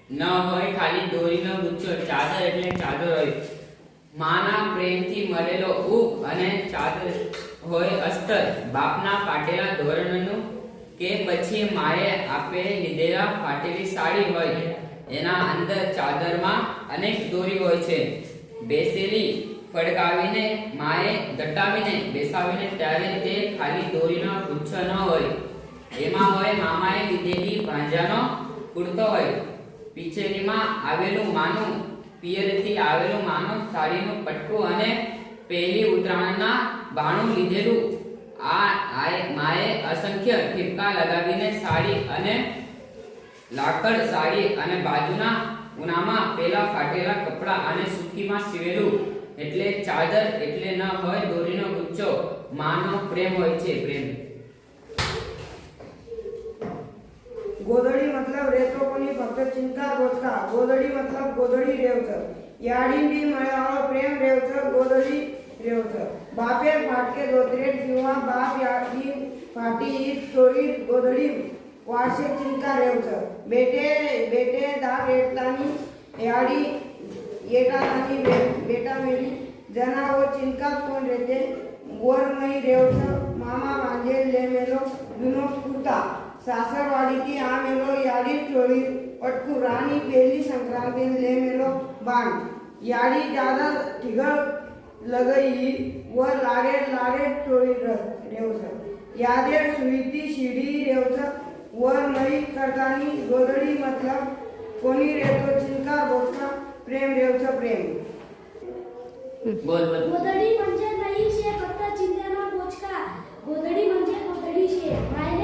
ન હોય ખાલી દોરીનો ગુચ્છો, ચાદર એટલે ચાદર હોય, માના પ્રેમથી મળેલો ઉપ અને ચાદર હોય અસ્તર, બાપના ફાટેલા ધોરણનું કે પછી માએ આપે લીધેલા ફાટેલી સાડી હોય, એના અંદર ચાદરમાં અનેક દોરી હોય છે, બેસેલી ફડકાવીને માએ દટાવીને બેસાવીને ત્યારે તે ખાલી દોરીનો ગુચ્છો ન હોય, એમાં હોય મામાએ લીધેલી ભાંજાનો કુર્તો હોય, પીછેલીમાં આવેલું માનું, પિયરથી આવેલું માનું સાડીનું પટકું અને પહેલી ઉત્તરાયણના બાણું લીધેલું. માએ અસંખ્ય ઠીપકા લગાવીને સાડી અને લાકડ સાડી અને બાજુના ઉનામાં પેલા ફાટેલા કપડા અને સૂકીમાં સીવેલું એટલે ચાદર એટલે ન હોય દોરીનો ગુચ્છો, માનો પ્રેમ હોય છે. પ્રેમ गोधडी मतलब रेतो कोणी फक्त चिंकार बोचका. गोधडी मतलब गोधडी रेवच. याडिंडी मळ्यावर प्रेम रेवच, गोधडी रेवच. बापे फाटके धोत्रेट किंवा बाप याडी फाटी चोळी गोधडी वार्षिक चिंकार रेवच. बेटे दाग रेटतानी याडी येटानी बेटा मेली जना वो चिंका कोण रेते वर मई रेवच. मामा मांजे ले मेलो जुनो कुर्ता, सासरवाडीची आ मेलो याडी चोळी पटकू, राणी पेली संक्रांती ले मेलो बाण, याडी ज्यादा ठिगळ लगई वर लाडे चोळी रेवच. यादेर सुईती शिडी रेवच, वर नई करतानी गोधडी मतलब कोणी रेतो चिंका बोचका, प्रेम रेवच. प्रेम बोल बोल. गोधडी म्हणजे नाही शे फक्त चिंध्याना बोचका. गोधडी म्हणजे गोधडी शे. माय